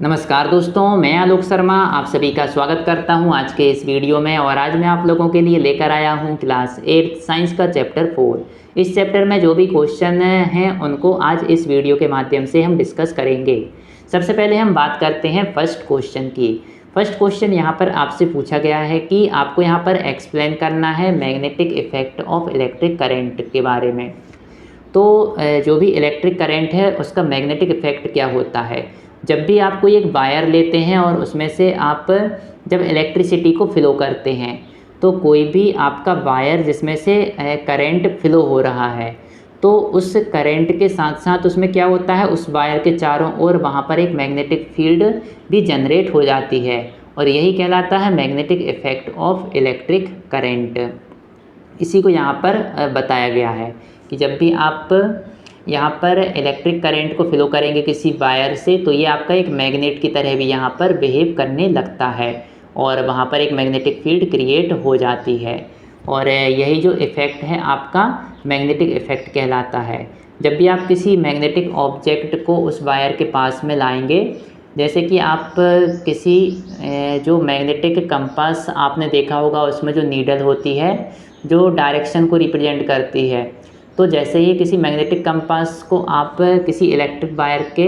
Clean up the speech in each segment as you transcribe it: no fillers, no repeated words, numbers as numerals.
नमस्कार दोस्तों, मैं आलोक शर्मा आप सभी का स्वागत करता हूं आज के इस वीडियो में। और आज मैं आप लोगों के लिए लेकर आया हूं क्लास 8 साइंस का चैप्टर 4। इस चैप्टर में जो भी क्वेश्चन हैं उनको आज इस वीडियो के माध्यम से हम डिस्कस करेंगे। सबसे पहले हम बात करते हैं फर्स्ट क्वेश्चन की। फर्स्ट क्वेश्चन यहाँ पर आपसे पूछा गया है कि आपको यहाँ पर एक्सप्लेन करना है magnetic effect of electric current के बारे में। तो जो भी इलेक्ट्रिक करंट है उसका मैग्नेटिक इफेक्ट क्या होता है। जब भी आप कोई एक वायर लेते हैं और उसमें से आप जब इलेक्ट्रिसिटी को फ़्लो करते हैं तो कोई भी आपका वायर जिसमें से करंट फ़्लो हो रहा है तो उस करंट के साथ साथ उसमें क्या होता है, उस वायर के चारों ओर वहाँ पर एक मैग्नेटिक फील्ड भी जनरेट हो जाती है और यही कहलाता है magnetic effect of electric current. इसी को यहाँ पर बताया गया है कि जब भी आप यहाँ पर इलेक्ट्रिक करंट को फ्लो करेंगे किसी वायर से तो ये आपका एक मैग्नेट की तरह भी यहाँ पर बिहेव करने लगता है और वहाँ पर एक मैग्नेटिक फील्ड क्रिएट हो जाती है और यही जो इफ़ेक्ट है आपका मैग्नेटिक इफ़ेक्ट कहलाता है। जब भी आप किसी मैग्नेटिक ऑब्जेक्ट को उस वायर के पास में लाएंगे, जैसे कि आप किसी जो मैग्नेटिक कंपास आपने देखा होगा उसमें जो नीडल होती है जो डायरेक्शन को रिप्रेजेंट करती है, तो जैसे ही किसी मैग्नेटिक कंपास को आप किसी इलेक्ट्रिक वायर के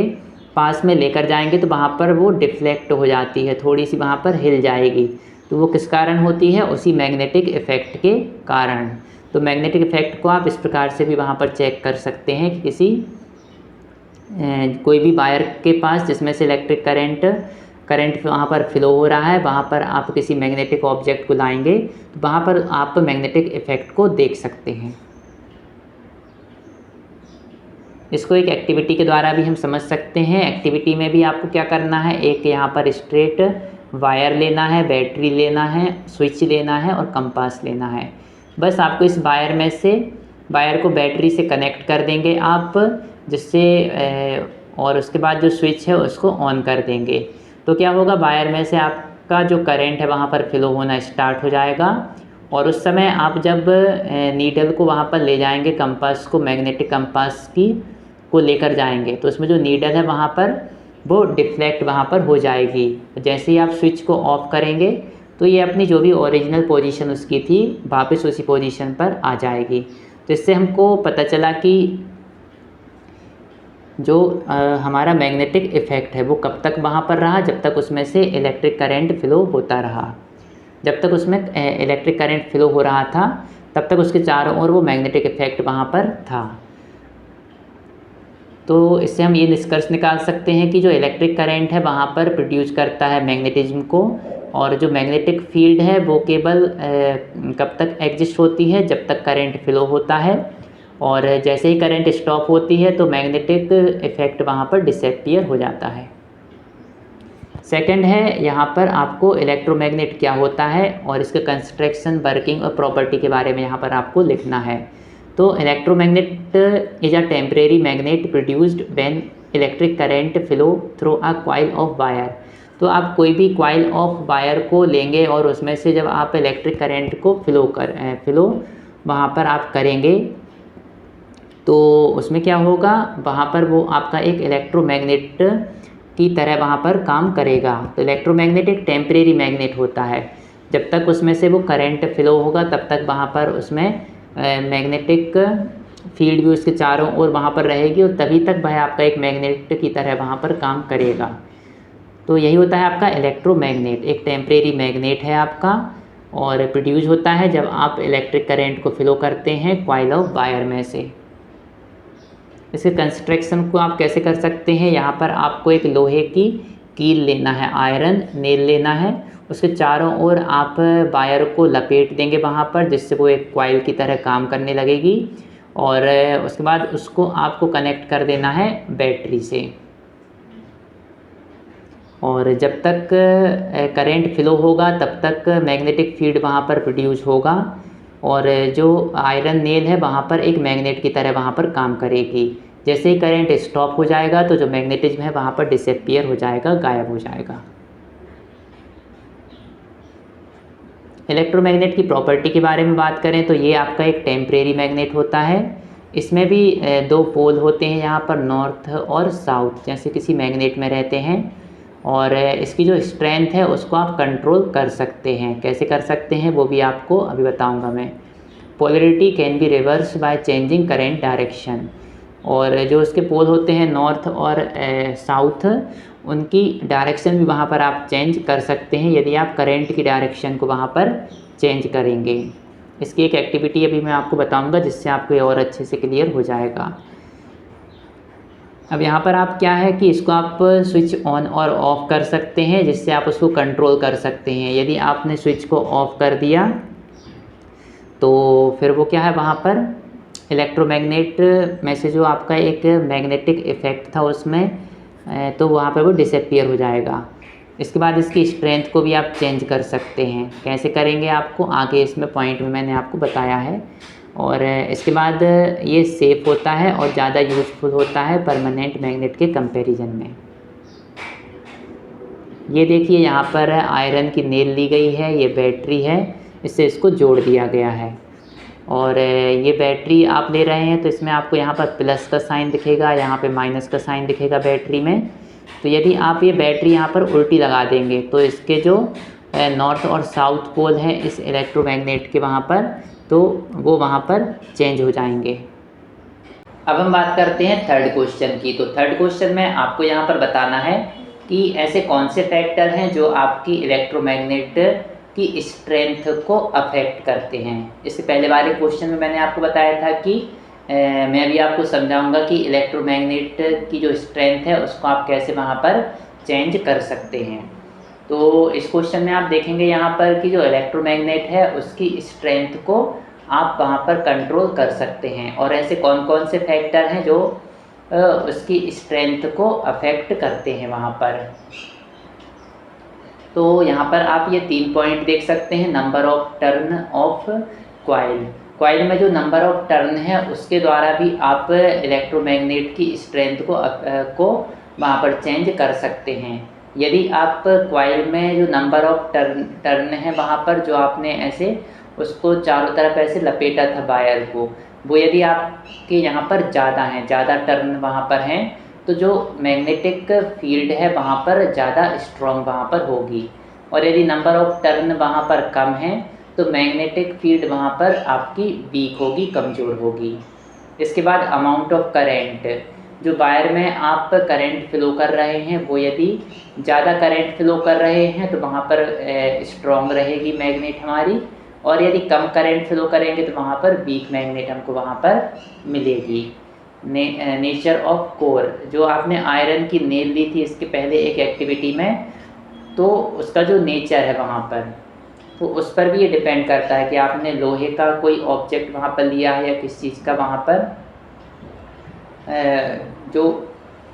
पास में लेकर जाएंगे तो वहाँ पर वो डिफ्लेक्ट हो जाती है, थोड़ी सी वहाँ पर हिल जाएगी। तो वो किस कारण होती है, उसी मैग्नेटिक इफ़ेक्ट के कारण। तो मैग्नेटिक इफ़ेक्ट को आप इस प्रकार से भी वहाँ पर चेक कर सकते हैं कि किसी कोई भी वायर के पास जिसमें से इलेक्ट्रिक करंट वहाँ पर फ्लो हो रहा है, वहाँ पर आप किसी मैग्नेटिक ऑब्जेक्ट को लाएंगे तो वहाँ पर आप मैग्नेटिक इफ़ेक्ट को देख सकते हैं। इसको एक एक्टिविटी के द्वारा भी हम समझ सकते हैं। एक्टिविटी में भी आपको क्या करना है, एक यहाँ पर स्ट्रेट वायर लेना है, बैटरी लेना है, स्विच लेना है और कंपास लेना है। बस आपको इस वायर को बैटरी से कनेक्ट कर देंगे आप, जिससे और उसके बाद जो स्विच है उसको ऑन कर देंगे तो क्या होगा, वायर में से आपका जो करंट है वहाँ पर फ्लो होना स्टार्ट हो जाएगा और उस समय आप जब नीडल को वहाँ पर ले जाएंगे, कंपास को मैग्नेटिक कंपास को लेकर जाएंगे तो उसमें जो नीडल है वहाँ पर वो डिफ्लेक्ट वहाँ पर हो जाएगी। जैसे ही आप स्विच को ऑफ करेंगे तो ये अपनी जो भी ओरिजिनल पोजीशन उसकी थी वापस उसी पोजीशन पर आ जाएगी। तो इससे हमको पता चला कि जो हमारा मैग्नेटिक इफ़ेक्ट है वो कब तक वहाँ पर रहा, जब तक उसमें से इलेक्ट्रिक करंट फ्लो होता रहा। जब तक उसमें इलेक्ट्रिक करंट फ्लो हो रहा था तब तक उसके चारों ओर वो मैग्नेटिक इफ़ेक्ट वहाँ पर था। तो इससे हम ये निष्कर्ष निकाल सकते हैं कि जो इलेक्ट्रिक करंट है वहाँ पर प्रोड्यूस करता है मैग्नेटिज्म को और जो मैग्नेटिक फील्ड है वो केवल कब तक एग्जिस्ट होती है, जब तक करंट फ्लो होता है और जैसे ही करंट स्टॉप होती है तो मैग्नेटिक इफ़ेक्ट वहाँ पर डिसअपीयर हो जाता है। सेकंड है यहाँ पर आपको इलेक्ट्रोमैग्नेट क्या होता है और इसके कंस्ट्रक्शन, वर्किंग और प्रॉपर्टी के बारे में यहाँ पर आपको लिखना है। तो electromagnet is a temporary magnet produced when electric current flow through a coil of wire. तो आप कोई भी कॉइल ऑफ वायर को लेंगे और उसमें से जब आप इलेक्ट्रिक करंट को फ्लो वहाँ पर आप करेंगे तो उसमें क्या होगा, वहाँ पर वो आपका एक इलेक्ट्रोमैग्नेट की तरह वहाँ पर काम करेगा। तो इलेक्ट्रोमैग्नेट एक टेम्परेरी मैग्नेट होता है, जब तक उसमें से वो करंट फ्लो होगा तब तक वहाँ पर उसमें मैग्नेटिक फील्ड भी उसके चारों ओर वहाँ पर रहेगी और तभी तक वह आपका एक मैग्नेट की तरह वहाँ पर काम करेगा। तो यही होता है आपका इलेक्ट्रोमैग्नेट, एक टेम्परेरी मैग्नेट है आपका और प्रोड्यूस होता है जब आप इलेक्ट्रिक करंट को फ्लो करते हैं कॉइल ऑफ वायर में से। इसके कंस्ट्रक्शन को आप कैसे कर सकते हैं, यहाँ पर आपको एक लोहे की कील लेना है, आयरन नेल लेना है, उसके चारों ओर आप वायर को लपेट देंगे वहाँ पर, जिससे वो एक कॉइल की तरह काम करने लगेगी और उसके बाद उसको आपको कनेक्ट कर देना है बैटरी से और जब तक करंट फ्लो होगा तब तक मैग्नेटिक फील्ड वहाँ पर प्रोड्यूस होगा और जो आयरन नेल है वहाँ पर एक मैग्नेट की तरह वहाँ पर काम करेगी। जैसे ही करंट स्टॉप हो जाएगा तो जो मैग्नेटिज्म है वहाँ पर डिसअपीयर हो जाएगा, गायब हो जाएगा। इलेक्ट्रोमैग्नेट की प्रॉपर्टी के बारे में बात करें तो ये आपका एक टेम्परेरी मैग्नेट होता है। इसमें भी दो पोल होते हैं यहाँ पर, नॉर्थ और साउथ, जैसे किसी मैग्नेट में रहते हैं और इसकी जो स्ट्रेंथ है उसको आप कंट्रोल कर सकते हैं। कैसे कर सकते हैं वो भी आपको अभी बताऊंगा मैं। Polarity can be reverse by changing current direction, और जो उसके पोल होते हैं नॉर्थ और साउथ, उनकी डायरेक्शन भी वहाँ पर आप चेंज कर सकते हैं यदि आप करंट की डायरेक्शन को वहाँ पर चेंज करेंगे। इसकी एक एक्टिविटी अभी मैं आपको बताऊंगा जिससे आपको ये और अच्छे से क्लियर हो जाएगा। अब यहाँ पर आप क्या है कि इसको आप स्विच ऑन और ऑफ़ कर सकते हैं, जिससे आप उसको कंट्रोल कर सकते हैं। यदि आपने स्विच को ऑफ़ कर दिया तो फिर वो क्या है, वहाँ पर इलेक्ट्रोमैग्नेट में से जो आपका एक मैग्नेटिक इफ़ेक्ट था उसमें तो वहाँ पर वो डिसअपीयर हो जाएगा। इसके बाद इसकी स्ट्रेंथ को भी आप चेंज कर सकते हैं। कैसे करेंगे आपको आगे इसमें पॉइंट में मैंने आपको बताया है। और इसके बाद ये सेफ़ होता है और ज़्यादा यूज़फुल होता है परमानेंट मैग्नेट के कंपैरिजन में। ये देखिए यहाँ पर आयरन की नेल ली गई है, ये बैटरी है, इससे इसको जोड़ दिया गया है। और ये बैटरी आप ले रहे हैं तो इसमें आपको यहाँ पर प्लस का साइन दिखेगा, यहाँ पे माइनस का साइन दिखेगा बैटरी में। तो यदि आप ये बैटरी यहाँ पर उल्टी लगा देंगे तो इसके जो नॉर्थ और साउथ पोल हैं इस इलेक्ट्रोमैग्नेट के वहाँ पर, तो वो वहाँ पर चेंज हो जाएंगे। अब हम बात करते हैं थर्ड क्वेश्चन की। तो थर्ड क्वेश्चन में आपको यहाँ पर बताना है कि ऐसे कौन से फैक्टर हैं जो आपकी इलेक्ट्रोमैग्नेट की स्ट्रेंथ को अफेक्ट करते हैं। इससे पहले वाले क्वेश्चन में मैंने आपको बताया था कि मैं अभी आपको समझाऊंगा कि इलेक्ट्रोमैग्नेट की जो स्ट्रेंथ है उसको आप कैसे वहाँ पर चेंज कर सकते हैं। तो इस क्वेश्चन में आप देखेंगे यहाँ पर कि जो इलेक्ट्रोमैग्नेट है उसकी स्ट्रेंथ को आप वहाँ पर कंट्रोल कर सकते हैं। और ऐसे कौन कौन से फैक्टर हैं जो उसकी स्ट्रेंथ को अफेक्ट करते हैं वहाँ पर। तो यहाँ पर आप ये 3 पॉइंट देख सकते हैं। Number of turn off coil में जो नंबर ऑफ टर्न है उसके द्वारा भी आप इलेक्ट्रोमैग्नेट की स्ट्रेंथ को वहाँ पर चेंज कर सकते हैं। यदि आप कॉइल में जो नंबर ऑफ टर्न है वहाँ पर जो आपने ऐसे उसको चारों तरफ ऐसे लपेटा था वायर को, वो यदि आपके यहाँ पर ज़्यादा हैं, ज़्यादा टर्न वहाँ पर हैं, तो जो मैग्नेटिक फील्ड है वहाँ पर ज़्यादा स्ट्रॉन्ग वहाँ पर होगी। और यदि नंबर ऑफ टर्न वहाँ पर कम है तो मैग्नेटिक फील्ड वहाँ पर आपकी वीक होगी, कमज़ोर होगी। इसके बाद अमाउंट ऑफ करेंट, जो वायर में आप करंट फ्लो कर रहे हैं वो यदि ज़्यादा करंट फ्लो कर रहे हैं तो वहाँ पर स्ट्रॉन्ग रहेगी मैग्नेट हमारी, और यदि कम करंट फ्लो करेंगे तो वहाँ पर वीक मैग्नेट हमको वहाँ पर मिलेगी। नेचर ऑफ कोर, जो आपने आयरन की नेल ली थी इसके पहले एक एक्टिविटी में, तो उसका जो नेचर है वहाँ पर, तो उस पर भी ये डिपेंड करता है कि आपने लोहे का कोई ऑब्जेक्ट वहाँ पर लिया है या किस चीज़ का वहाँ पर जो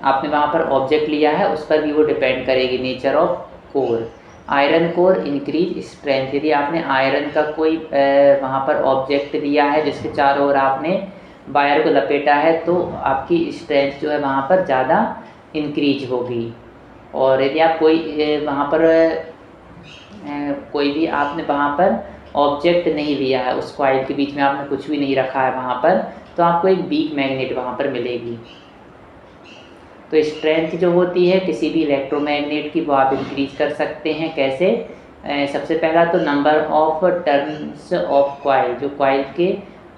आपने वहाँ पर ऑब्जेक्ट लिया है उस पर भी वो डिपेंड करेगी nature of core. Iron core increase strength, यदि आपने आयरन का कोई वहाँ पर ऑब्जेक्ट लिया है जिसके चारों ओर आपने वायर को लपेटा है तो आपकी स्ट्रेंथ जो है वहाँ पर ज़्यादा इंक्रीज होगी। और यदि आप कोई वहाँ पर कोई भी आपने वहाँ पर ऑब्जेक्ट नहीं लिया है, उस कॉइल के बीच में आपने कुछ भी नहीं रखा है वहाँ पर, तो आपको एक वीक मैग्नेट वहाँ पर मिलेगी। तो स्ट्रेंथ जो होती है किसी भी इलेक्ट्रोमैग्नेट की वो आप इंक्रीज कर सकते हैं। कैसे? सबसे पहला तो number of turns of coil, जो कॉइल के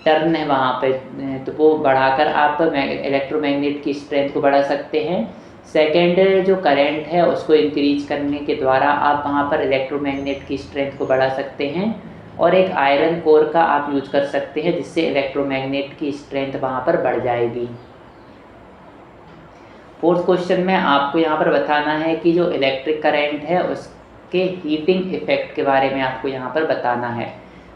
टर्न है वहाँ पे तो वो बढ़ाकर आप इलेक्ट्रोमैग्नेट की स्ट्रेंथ को बढ़ा सकते हैं। सेकेंड, जो करंट है उसको इंक्रीज करने के द्वारा आप वहाँ पर इलेक्ट्रोमैग्नेट की स्ट्रेंथ को बढ़ा सकते हैं। और एक आयरन कोर का आप यूज कर सकते हैं जिससे इलेक्ट्रोमैग्नेट की स्ट्रेंथ वहाँ पर बढ़ जाएगी। फोर्थ क्वेश्चन में आपको यहाँ पर बताना है कि जो इलेक्ट्रिक करंट है उसके हीटिंग इफेक्ट के बारे में आपको यहाँ पर बताना है।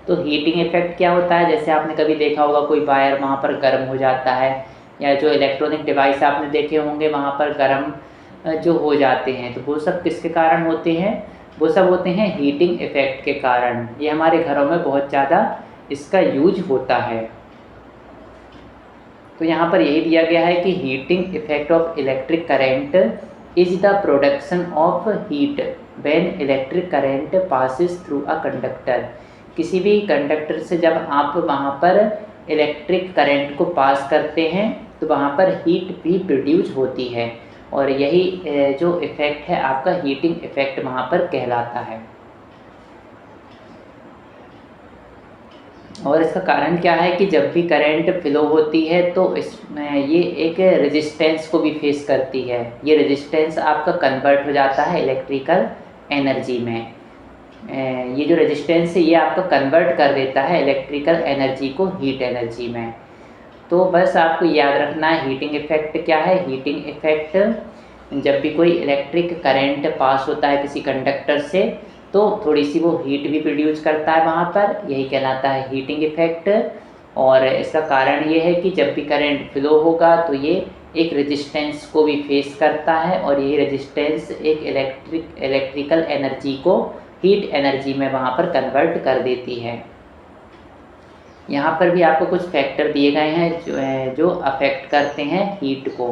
तो हीटिंग इफेक्ट क्या होता है, जैसे आपने कभी देखा होगा कोई वायर वहाँ पर गर्म हो जाता है, या जो इलेक्ट्रॉनिक डिवाइस आपने देखे होंगे वहाँ पर गर्म जो हो जाते हैं, तो वो सब किसके कारण होते हैं? वो सब होते हैं हीटिंग इफेक्ट के कारण। ये हमारे घरों में बहुत ज़्यादा इसका यूज होता है। तो यहाँ पर यही दिया गया है कि heating effect of electric current is the production of heat when electric current passes through a conductor. किसी भी कंडक्टर से जब आप वहाँ पर इलेक्ट्रिक करंट को पास करते हैं तो वहाँ पर हीट भी प्रोड्यूस होती है। और यही जो इफ़ेक्ट है आपका हीटिंग इफ़ेक्ट वहाँ पर कहलाता है। और इसका कारण क्या है कि जब भी करंट फ्लो होती है तो इसमें ये एक रेजिस्टेंस को भी फेस करती है। ये रेजिस्टेंस आपका कन्वर्ट हो जाता है इलेक्ट्रिकल एनर्जी में। ये जो रेजिस्टेंस है ये आपका कन्वर्ट कर देता है इलेक्ट्रिकल एनर्जी को हीट एनर्जी में। तो बस आपको याद रखना है हीटिंग इफ़ेक्ट क्या है। हीटिंग इफ़ेक्ट जब भी कोई इलेक्ट्रिक करंट पास होता है किसी कंडक्टर से तो थोड़ी सी वो हीट भी प्रोड्यूस करता है वहाँ पर, यही कहलाता है हीटिंग इफ़ेक्ट। और इसका कारण ये है कि जब भी करंट फ्लो होगा तो ये एक रेजिस्टेंस को भी फेस करता है और यही रेजिस्टेंस एक इलेक्ट्रिकल एनर्जी को हीट एनर्जी में वहाँ पर कन्वर्ट कर देती है। यहाँ पर भी आपको कुछ फैक्टर दिए गए हैं जो अफेक्ट करते हैं हीट को।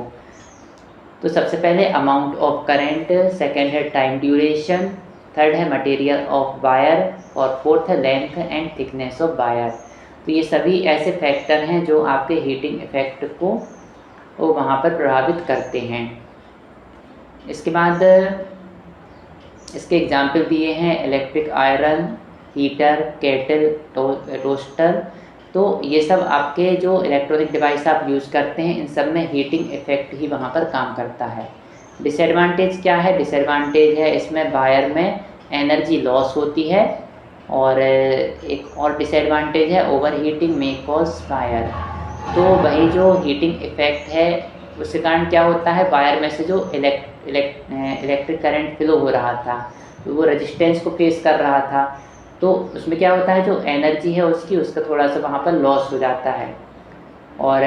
तो सबसे पहले अमाउंट ऑफ करंट, सेकंड है टाइम ड्यूरेशन, थर्ड है मटेरियल ऑफ वायर और फोर्थ है length and thickness of wire. तो ये सभी ऐसे फैक्टर हैं जो आपके हीटिंग इफ़ेक्ट को वहाँ पर प्रभावित करते हैं। इसके बाद इसके एग्जाम्पल दिए हैं electric iron, heater, kettle, toaster. तो ये सब आपके जो इलेक्ट्रॉनिक डिवाइस आप यूज़ करते हैं इन सब में हीटिंग इफ़ेक्ट ही वहाँ पर काम करता है। डिसएडवांटेज क्या है? डिसएडवांटेज है इसमें वायर में एनर्जी लॉस होती है और एक और डिसएडवांटेज है ओवर हीटिंग में कॉज फायर। तो वही जो हीटिंग इफ़ेक्ट है उसके कारण क्या होता है, वायर में से जो इलेक्ट्रिक करंट फ्लो हो रहा था तो वो रेजिस्टेंस को फेस कर रहा था, तो उसमें क्या होता है जो एनर्जी है उसका थोड़ा सा वहाँ पर लॉस हो जाता है। और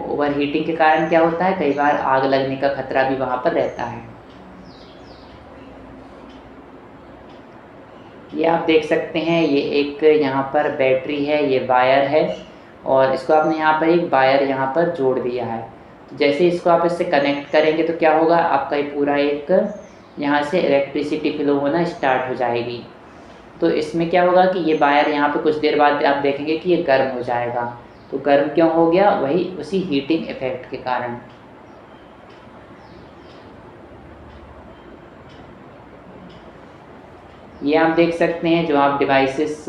ओवर हीटिंग के कारण क्या होता है, कई बार आग लगने का खतरा भी वहाँ पर रहता है। ये आप देख सकते हैं, ये एक यहाँ पर बैटरी है, ये वायर है और इसको आपने यहाँ पर एक वायर यहाँ पर जोड़ दिया है। जैसे इसको आप इससे कनेक्ट करेंगे तो क्या होगा, आपका ये पूरा एक यहाँ से इलेक्ट्रिसिटी फ्लो होना स्टार्ट हो जाएगी। तो इसमें क्या होगा कि ये वायर यहाँ पे कुछ देर बाद आप देखेंगे कि ये गर्म हो जाएगा। तो गर्म क्यों हो गया, वही उसी हीटिंग इफ़ेक्ट के कारण। ये आप देख सकते हैं जो आप डिवाइसेस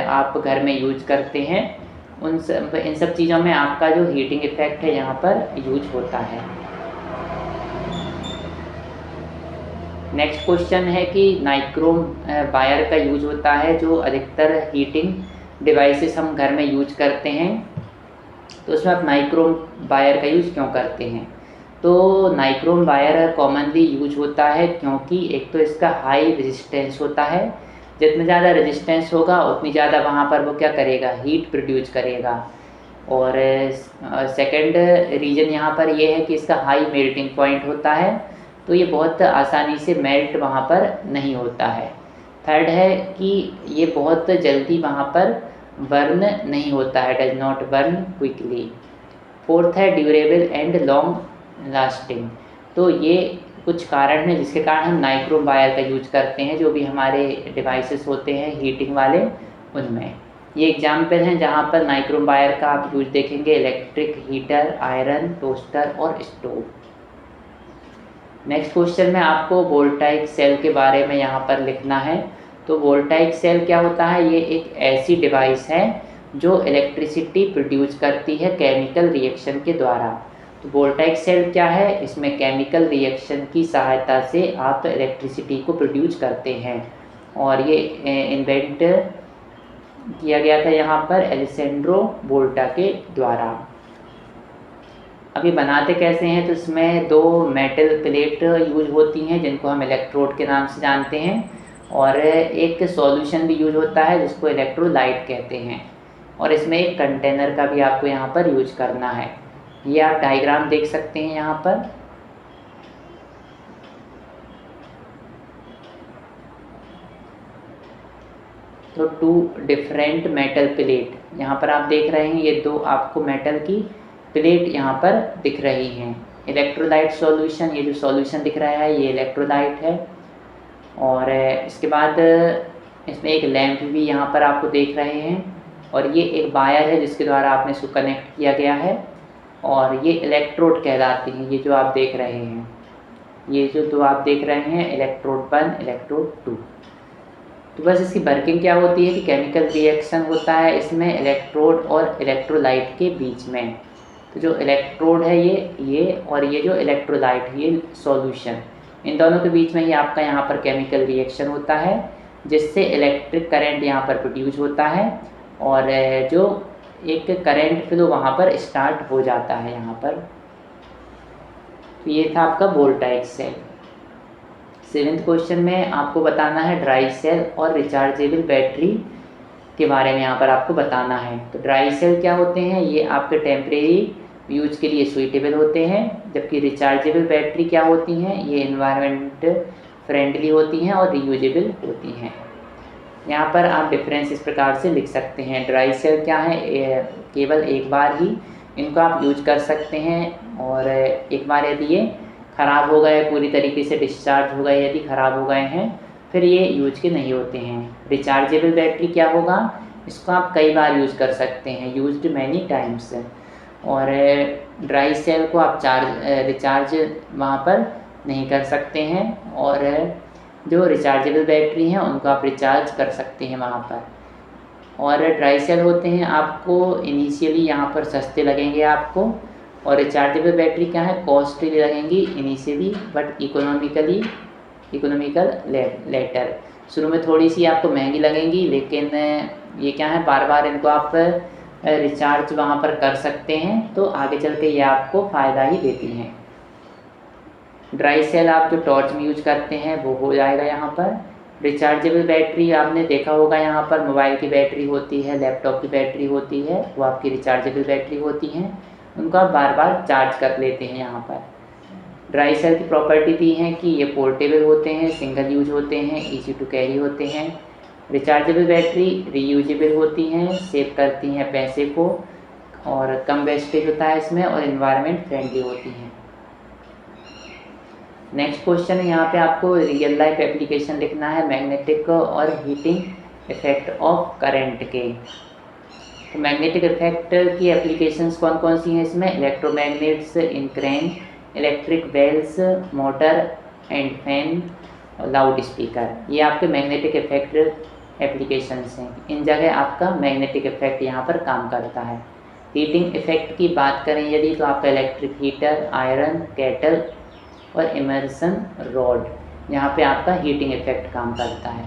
आप घर में यूज करते हैं इन सब चीज़ों में आपका जो हीटिंग इफ़ेक्ट है यहाँ पर यूज होता है। नेक्स्ट क्वेश्चन है कि नाइक्रोम वायर का यूज होता है जो अधिकतर हीटिंग डिवाइसेस हम घर में यूज करते हैं, तो उसमें आप नाइक्रोम वायर का यूज क्यों करते हैं। तो नाइक्रोम वायर कॉमनली यूज होता है क्योंकि एक तो इसका हाई रेजिस्टेंस होता है, जितना ज़्यादा रेजिस्टेंस होगा उतनी ज़्यादा वहाँ पर वो क्या करेगा, हीट प्रोड्यूस करेगा। और सेकंड रीज़न यहाँ पर ये है कि इसका हाई मेल्टिंग पॉइंट होता है, तो ये बहुत आसानी से मेल्ट वहाँ पर नहीं होता है। थर्ड है कि ये बहुत जल्दी वहाँ पर बर्न नहीं होता है, does not burn quickly. Fourth है ड्यूरेबल एंड लॉन्ग लास्टिंग। तो ये कुछ कारण हैं जिसके कारण हम नाइक्रोम वायर का यूज करते हैं जो भी हमारे डिवाइसेस होते हैं हीटिंग वाले उनमें। ये एग्जाम्पल हैं जहाँ पर नाइक्रोम वायर का आप यूज देखेंगे, इलेक्ट्रिक हीटर, आयरन, टोस्टर और स्टोव। नेक्स्ट क्वेश्चन में आपको वोल्टाइक सेल के बारे में यहाँ पर लिखना है। तो वोल्टाइक सेल क्या होता है, ये एक ऐसी डिवाइस है जो इलेक्ट्रिसिटी प्रोड्यूस करती है केमिकल रिएक्शन के द्वारा। तो वोल्टाइक सेल क्या है, इसमें केमिकल रिएक्शन की सहायता से आप इलेक्ट्रिसिटी को प्रोड्यूस करते हैं और ये इन्वेंट किया गया था यहाँ पर एलेसेंड्रो वोल्टा के द्वारा। अभी बनाते कैसे हैं, तो इसमें दो मेटल प्लेट यूज होती हैं जिनको हम इलेक्ट्रोड के नाम से जानते हैं और एक सॉल्यूशन भी यूज होता है जिसको इलेक्ट्रोलाइट कहते हैं और इसमें एक कंटेनर का भी आपको यहाँ पर यूज करना है। ये आप डायग्राम देख सकते हैं यहाँ पर। तो टू डिफरेंट मेटल प्लेट यहाँ पर आप देख रहे हैं, ये दो आपको मेटल की प्लेट यहाँ पर दिख रही हैं। इलेक्ट्रोलाइट सॉल्यूशन, ये जो सॉल्यूशन दिख रहा है ये इलेक्ट्रोलाइट है और इसके बाद इसमें एक लैंप भी यहाँ पर आपको देख रहे हैं और ये एक वायर है जिसके द्वारा आपने इसको कनेक्ट किया गया है और ये इलेक्ट्रोड कहलाती हैं, ये जो आप देख रहे हैं। ये जो दो आप देख रहे हैं इलेक्ट्रोड 1 इलेक्ट्रोड 2। तो बस इसकी वर्किंग क्या होती है कि केमिकल रिएक्शन होता है इसमें इलेक्ट्रोड और इलेक्ट्रोलाइट के बीच में। तो जो इलेक्ट्रोड है ये और ये जो इलेक्ट्रोलाइट है ये सॉल्यूशन, इन दोनों के बीच में ही आपका यहाँ पर केमिकल रिएक्शन होता है जिससे इलेक्ट्रिक करंट यहाँ पर प्रोड्यूस होता है और जो एक करंट फ्लो वहाँ पर स्टार्ट हो जाता है यहाँ पर। तो ये था आपका वोल्टाइक सेल। 7th क्वेश्चन में आपको बताना है ड्राई सेल और रिचार्जेबल बैटरी के बारे में यहाँ पर आपको बताना है। तो ड्राई सेल क्या होते हैं, ये आपके टेम्परेरी यूज के लिए सुइटेबल होते हैं, जबकि रिचार्जेबल बैटरी क्या होती हैं, ये इन्वायरमेंट फ्रेंडली होती हैं और रीयूजेबल होती हैं। यहाँ पर आप डिफरेंस इस प्रकार से लिख सकते हैं। ड्राई सेल क्या है, केवल एक बार ही इनको आप यूज कर सकते हैं और एक बार यदि ये ख़राब हो गए, पूरी तरीके से डिस्चार्ज हो गए, यदि ख़राब हो गए हैं फिर ये यूज के नहीं होते हैं। रिचार्जेबल बैटरी क्या होगा, इसको आप कई बार यूज़ कर सकते हैं, यूज्ड मैनी टाइम्स। और ड्राई सेल को आप रिचार्ज वहाँ पर नहीं कर सकते हैं और जो रिचार्जेबल बैटरी हैं उनको आप रिचार्ज कर सकते हैं वहाँ पर। और ड्राई सेल होते हैं आपको इनिशियली यहाँ पर सस्ते लगेंगे आपको, और रिचार्जेबल बैटरी क्या है, कॉस्टली लगेंगी इनिशियली बट इकोनॉमिकल लेटर। शुरू में थोड़ी सी आपको महंगी लगेंगी, लेकिन ये क्या है, बार बार इनको आप रिचार्ज वहाँ पर कर सकते हैं, तो आगे चल के ये आपको फ़ायदा ही देती हैं। ड्राई सेल आप जो टॉर्च में यूज करते हैं वो हो जाएगा यहाँ पर। रिचार्जेबल बैटरी आपने देखा होगा, यहाँ पर मोबाइल की बैटरी होती है, लैपटॉप की बैटरी होती है, वो आपकी रिचार्जेबल बैटरी होती हैं, उनको आप बार बार चार्ज कर लेते हैं यहाँ पर। ड्राई सेल की प्रॉपर्टी दी है कि ये पोर्टेबल होते हैं, सिंगल यूज होते हैं, ईजी टू कैरी होते हैं। रिचार्जेबल बैटरी रीयूजेबल होती हैं, सेव करती हैं पैसे को और कम वेस्टेज होता है इसमें और इन्वायरमेंट फ्रेंडली होती हैं। नेक्स्ट क्वेश्चन है, यहाँ पे आपको रियल लाइफ एप्लीकेशन लिखना है मैग्नेटिक और हीटिंग इफेक्ट ऑफ करंट के। तो मैग्नेटिक इफेक्ट की एप्लीकेशंस कौन कौन सी हैं इसमें, electromagnets in crane, electric bells, motor and fan, loudspeaker, ये आपके मैग्नेटिक इफेक्ट एप्लीकेशंस हैं। इन जगह आपका मैग्नेटिक इफेक्ट यहाँ पर काम करता है। हीटिंग इफेक्ट की बात करें यदि, तो आपका इलेक्ट्रिक हीटर, आयरन केटल और इमर्सन रॉड, यहाँ पे आपका हीटिंग इफेक्ट काम करता है।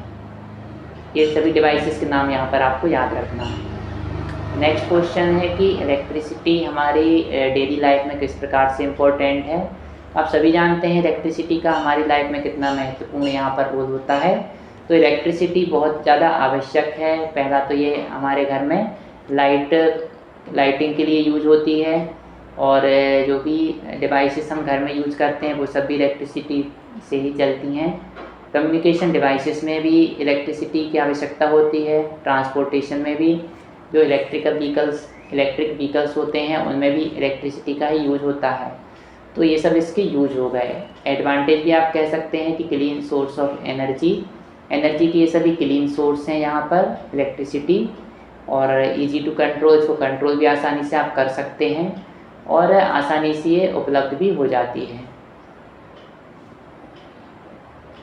ये सभी डिवाइसेस के नाम यहाँ पर आपको याद रखना है। नेक्स्ट क्वेश्चन है कि इलेक्ट्रिसिटी हमारी डेली लाइफ में किस प्रकार से इम्पोर्टेंट है। आप सभी जानते हैं इलेक्ट्रिसिटी का हमारी लाइफ में कितना महत्वपूर्ण यहाँ पर रोल होता है। तो इलेक्ट्रिसिटी बहुत ज़्यादा आवश्यक है। पहला तो ये हमारे घर में लाइटिंग के लिए यूज होती है, और जो भी डिवाइसेस हम घर में यूज करते हैं वो सब भी इलेक्ट्रिसिटी से ही चलती हैं। कम्युनिकेशन डिवाइसेस में भी इलेक्ट्रिसिटी की आवश्यकता होती है। ट्रांसपोर्टेशन में भी जो इलेक्ट्रिक व्हीकल्स होते हैं उनमें भी इलेक्ट्रिसिटी का ही यूज होता है। तो ये सब इसके यूज हो गए। एडवांटेज भी आप कह सकते हैं कि क्लीन सोर्स ऑफ एनर्जी के ये सभी क्लीन सोर्स हैं यहाँ पर इलेक्ट्रिसिटी, और इजी टू कंट्रोल, इसको कंट्रोल भी आसानी से आप कर सकते हैं और आसानी से ये उपलब्ध भी हो जाती है।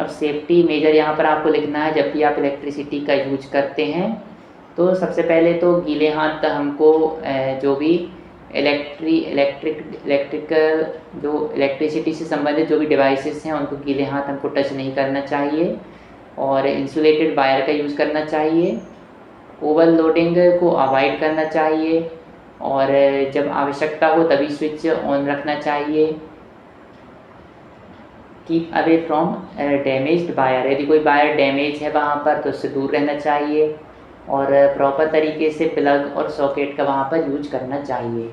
अब सेफ्टी मेजर यहाँ पर आपको लिखना है जब भी आप इलेक्ट्रिसिटी का यूज करते हैं। तो सबसे पहले तो गीले हाथ हमको जो भी इलेक्ट्रिसिटी से संबंधित जो भी डिवाइसेस हैं उनको गीले हाथ हमको टच नहीं करना चाहिए, और इंसुलेटेड वायर का यूज़ करना चाहिए। ओवरलोडिंग को अवॉइड करना चाहिए, और जब आवश्यकता हो तभी स्विच ऑन रखना चाहिए। Keep away from damaged wire, यदि कोई वायर डैमेज है वहाँ पर तो उससे दूर रहना चाहिए, और प्रॉपर तरीके से प्लग और सॉकेट का वहाँ पर यूज करना चाहिए।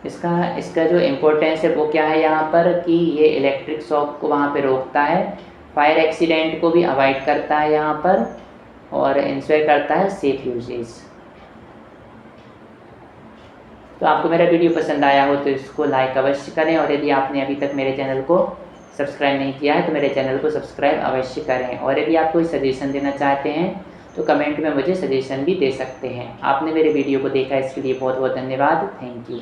इसका जो इम्पोर्टेंस है वो क्या है यहाँ पर कि ये इलेक्ट्रिक शॉक को वहाँ पे रोकता है, फायर एक्सीडेंट को भी अवॉइड करता है यहाँ पर, और इंश्योर करता है सेफ यूजेज। तो आपको मेरा वीडियो पसंद आया हो तो इसको लाइक अवश्य करें, और यदि आपने अभी तक मेरे चैनल को सब्सक्राइब नहीं किया है तो मेरे चैनल को सब्सक्राइब अवश्य करें। और यदि आप कोई सजेशन देना चाहते हैं तो कमेंट में मुझे सजेशन भी दे सकते हैं। आपने मेरे वीडियो को देखा इसके लिए बहुत बहुत धन्यवाद। Thank you.